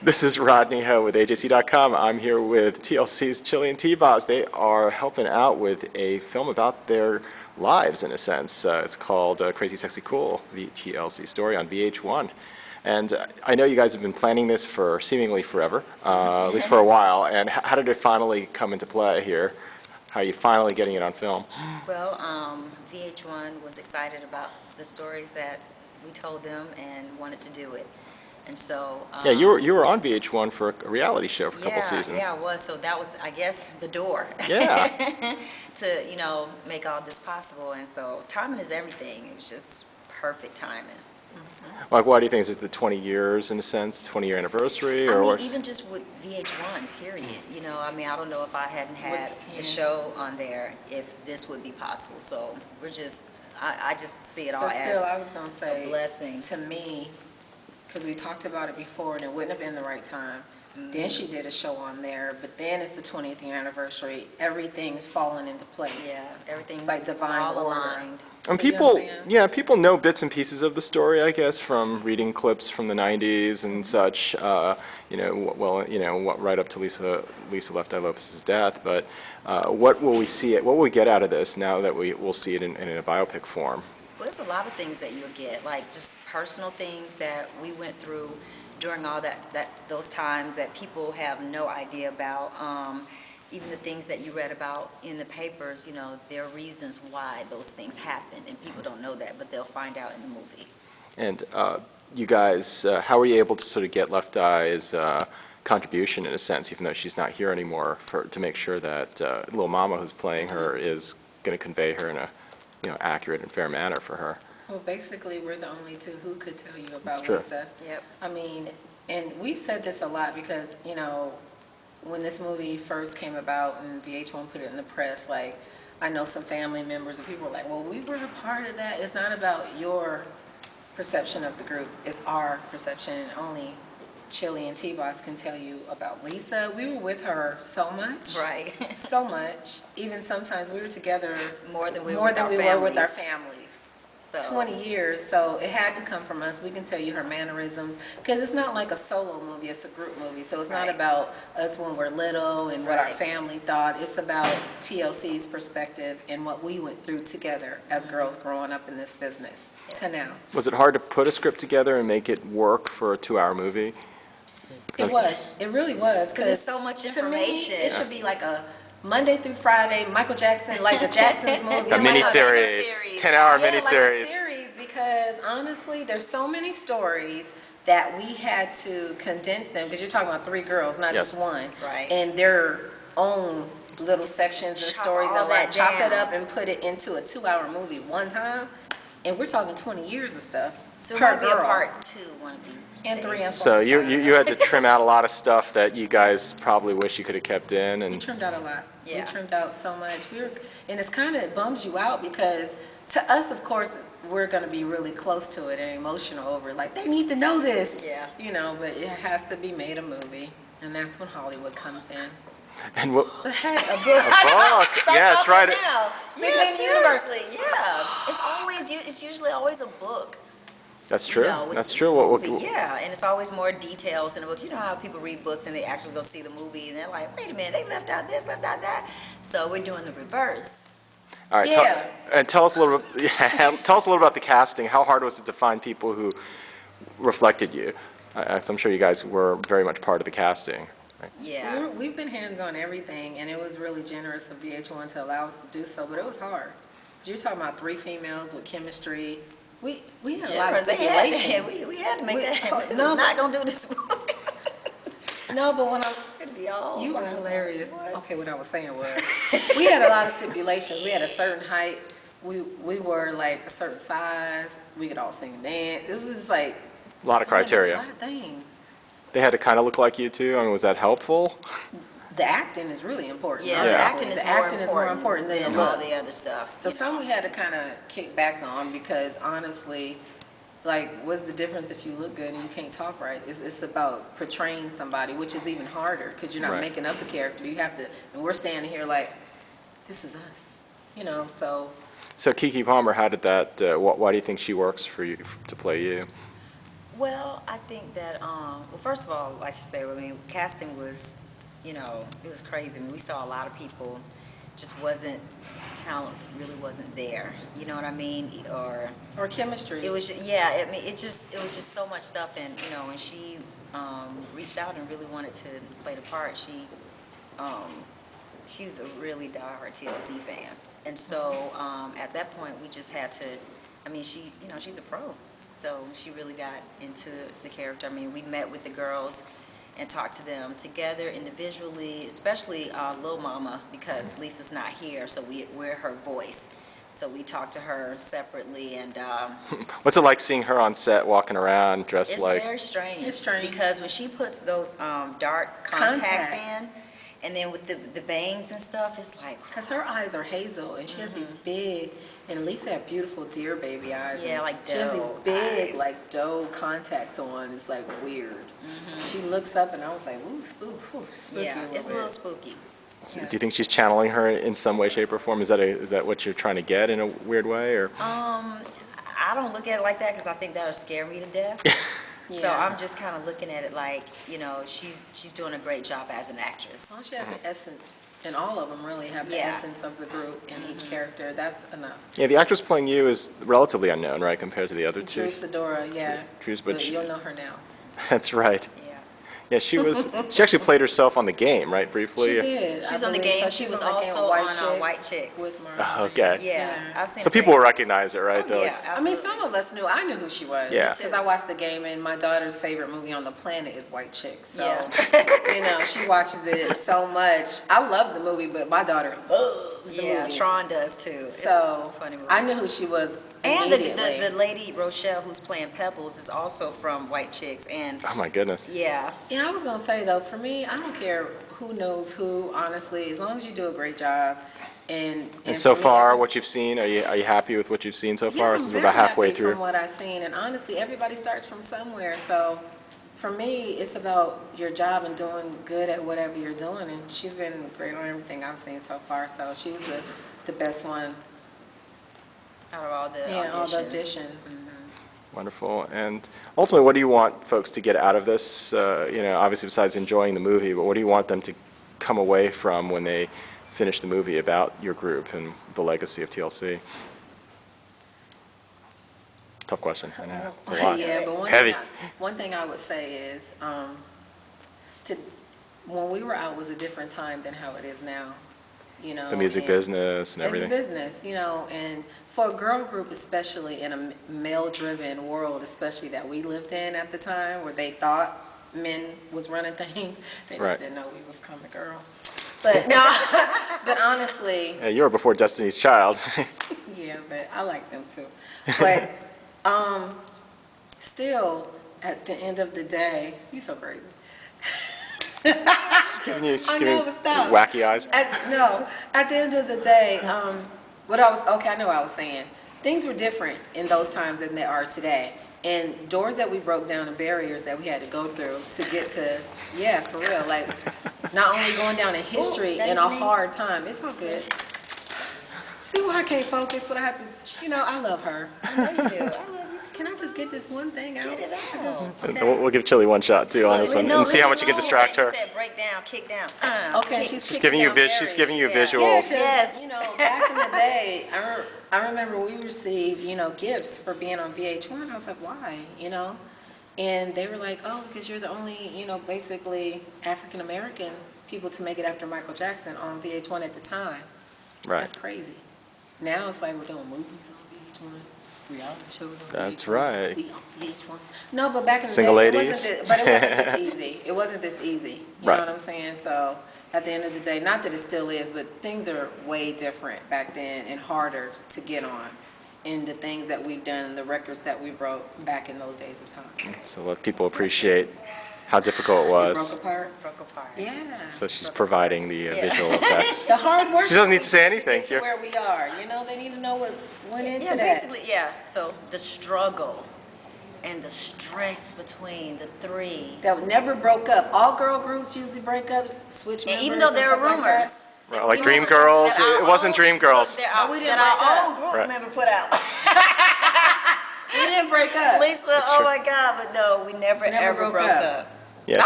This is Rodney Ho with AJC.com. I'm here with TLC's Chili and T-Boz. They are helping out with a film about their lives, in a sense. It's called Crazy Sexy Cool, the TLC story on VH1. And I know you guys have been planning this for seemingly forever, at least for a while. And how did it finally come into play here? How are you finally getting it on film? Well, VH1 was excited about the stories that we told them and wanted to do it. And so Yeah, you were on VH1 for a reality show for a couple seasons. Yeah, I was. So that was, I guess, the door. Yeah. to make all this possible. And so timing is everything. It was just perfect timing. Like, why do you think? Is it the 20 years, in a sense, 20-year anniversary? Or I mean, even just with VH1, period. You know, I mean, I don't know if I hadn't had the show on there, if this would be possible. So we're just, I just see it all as I was going to say, a blessing. To me, because we talked about it before and it wouldn't have been the right time. Then she did a show on there, but then it's the 20th year anniversary. Everything's fallen into place. Yeah, everything's like divine all order. aligned. And See what I'm saying? people know bits and pieces of the story, I guess, from reading clips from the '90s and such. Right up to Lisa Left Eye Lopez's death. But what will we see? What will we get out of this now that we'll see it in a biopic form? Well, there's a lot of things that you'll get, like just personal things that we went through during all those times that people have no idea about. Even the things that you read about in the papers, you know, there are reasons why those things happened, and people don't know that, but they'll find out in the movie. And you guys, how were you able to sort of get Left Eye's contribution, in a sense, even though she's not here anymore, to make sure that Lil Mama, who's playing her, is going to convey her in a accurate and fair manner for her? Well, basically, we're the only two who could tell you about true. Lisa. Yep. I mean, and we've said this a lot because, you know, when this movie first came about and VH1 put it in the press, like, I know some family members and people were like, well, we were a part of that. It's not about your perception of the group. It's our perception, and only Chili and T-Boz can tell you about Lisa. We were with her so much. Right. So much. Even sometimes we were together More than we were with our families. families. So 20 years, so it had to come from us. We can tell you her mannerisms, because it's not like a solo movie, it's a group movie. So it's not Right. about us when we're little and what our Right. family thought. It's about TLC's perspective and what we went through together as girls growing up in this business to now. Was it hard to put a script together and make it work for a 2-hour movie? It was. It really was. because there's so much To me, information. it should be like a Monday through Friday, Michael Jackson, like the Jacksons movie. A miniseries, 10-hour Yeah, miniseries. like a series, because honestly, there's so many stories that we had to condense them, because you're talking about 3 girls, not Yes. just one. Right. And their own little sections and Chop stories, all and like that chop it down. up and put it into a 2-hour movie one time. And we're talking 20 years of stuff So it per might be a girl. part 2 one of these And days. 3 and 4. So you had to trim out a lot of stuff that you guys probably wish you could have kept in. We And trimmed out a lot. Yeah. We trimmed out so much. And it's kind of, it bums you out, because to us, of course, we're going to be really close to it and emotional over it. Like, they need to know this. Yeah. You know, but it has to be made a movie. And that's when Hollywood comes in. what? But hey, a book. book. Yeah, that's right. Now. Speaking Yeah, in the universe. seriously, yeah. It's usually always a book. That's true. You know, with That's the true. movie, yeah, and it's always more details in the books. You know how people read books and they actually go see the movie and they're like, wait a minute, they left out this, left out that. So we're doing the reverse. All right. Yeah. And tell us a little. Tell us a little about the casting. How hard was it to find people who reflected you? I'm sure you guys were very much part of the casting. Right? Yeah. We've been hands on everything, and it was really generous of VH1 to allow us to do so, but it was hard. 'Cause you're talking about 3 females with chemistry. We had a lot of stipulations. We had to make that. No, We're not going to do this movie. No, but when It'd be all you over are the hilarious. place. What? Okay, what I was saying was, we had a lot of stipulations. We had a certain height. We were like a certain size. We could all sing and dance. This is like A lot of criteria. A lot of things. They had to kind of look like you too. I mean, was that helpful? The acting is really important. Yeah, Yeah. the acting is The more acting is more important than the all look. the other stuff. So some we had to kind of kick back on, because honestly, like, what's the difference if you look good and you can't talk right? It's about portraying somebody, which is even harder, because you're not Right. making up a character. You have to, and we're standing here like, this is us, you know. So So KeKe Palmer, how did that? Why do you think she works for you to play you? Well, I think that, well, first of all, like you say, I mean, casting was, it was crazy. I mean, we saw a lot of people, just wasn't, talent really wasn't there. You know what I mean? Or chemistry. It was, yeah, I mean, it was just so much stuff, and, when she reached out and really wanted to play the part, she was a really diehard TLC fan. And so, at that point, we just had to, I mean, she's a pro. So she really got into the character. I mean, we met with the girls and talked to them together individually, especially Lil Mama, because Lisa's not here, so we're her voice. So we talked to her separately, and What's it like seeing her on set, walking around, dressed like? it's very strange. It's strange. Because when she puts those dark contacts in, and then with the bangs and stuff, it's like, Because her eyes are hazel, and she has these big, and Lisa had beautiful deer baby eyes. Yeah, and like she has these doe big, eyes. like doe contacts on. It's like weird. She looks up, and I was like, ooh, spooky. yeah, it's a bit. little spooky. Do you think she's channeling her in some way, shape, or form? Is that what you're trying to get in a weird way, or? I don't look at it like that because I think that would scare me to death. So Yeah. I'm just kind of looking at it like, she's doing a great job as an actress. Well, she has the essence, and all of them really have the Yeah. essence of the group in each character. That's enough. Yeah, the actress playing you is relatively unknown, right, compared to the other two. Drew Sidora, yeah. Drews, but You'll know her now. That's right. Yeah. Yeah, she actually played herself on the game, right, briefly? She did. She I was on the believe game. so. She was on the game also with on White Chicks. With Marlon. Oh, okay. Yeah, I've seen So her people will face. recognize it, right? Oh, They're yeah, like, I mean, absolutely. some of us knew. I knew who she was. Yeah. Because I watched the game, and my daughter's favorite movie on the planet is White Chicks. So, Yeah. she watches it so much. I love the movie, but my daughter loves the Yeah, movie. Tron does too. It's So, a funny movie. I knew who she was And immediately. the lady Rochelle who's playing Pebbles is also from White Chicks, and oh my goodness. yeah, Yeah, I was going to say, though, for me, I don't care who knows who, honestly, as long as you do a great job. And So for me, far, what you've seen, are you happy with what you've seen so far? Yeah, I'm Since we're very about halfway happy through. from what I've seen, and honestly, everybody starts from somewhere. So, for me, it's about your job and doing good at whatever you're doing. And she's been great on everything I've seen so far. So she was the best one. out of all the auditions. All the auditions. Wonderful. And ultimately, what do you want folks to get out of this? Obviously, besides enjoying the movie, but what do you want them to come away from when they finish the movie about your group and the legacy of TLC? Tough question. I know. It's a lot. Yeah, but Heavy. one thing I would say is, when we were out was a different time than how it is now. The music business and everything. It's a business, and for a girl group, especially in a male-driven world, especially that we lived in at the time, where they thought men was running things, they Right. just didn't know we was coming girl. But no, but honestly, Yeah, you were before Destiny's Child. yeah, but I like them too. But still, at the end of the day, you so crazy. She's I giving know, but stop. wacky eyes. At the end of the day, I know what I was saying. Things were different in those times than they are today. And doors that we broke down and barriers that we had to go through to get to, yeah, for real. Like, not only going down in history in a hard time. It's all good. See why I can't focus, but I have to, I love her. I know you do. I love you too. Can I just get this one thing out? Get it I out. just- And okay. we'll give Chili one shot too on this one, and see how much you can distract You her. said break down, kick down. Okay, kick. she's She's giving you she's giving you Yeah. visuals. Yeah, 'cause, Yes. back in the day, I remember we received, gifts for being on VH1. I was like, why, And they were like, oh, because you're the only, basically African-American people to make it after Michael Jackson on VH1 at the time. Right. That's crazy. Now it's like we're doing movies on VH1. Reality shows on That's VH1. right. We on VH1. No, but back in the Single day, ladies. it wasn't this easy. It wasn't this easy. You Right. know what I'm saying? So at the end of the day, not that it still is, but things are way different back then and harder to get on in the things that we've done and the records that we broke back in those days of time. So let people appreciate how difficult it It was. broke apart. Broke apart. Yeah. So she's providing the visual effects. The hard work. She doesn't need to say anything. To get to where we are. They need to know what went into Yeah, that. basically, yeah. So the struggle and the strength between the three. That never broke up. All girl groups usually break up, switch members. And even though there and are stuff like that. rumors. Right, like Dream Girls, it wasn't Dream Girls. That No, we didn't our break up. own group Right. member put out. We did break up. Lisa, That's oh true. my God, but no, we never Never ever broke broke up. up. Yeah, I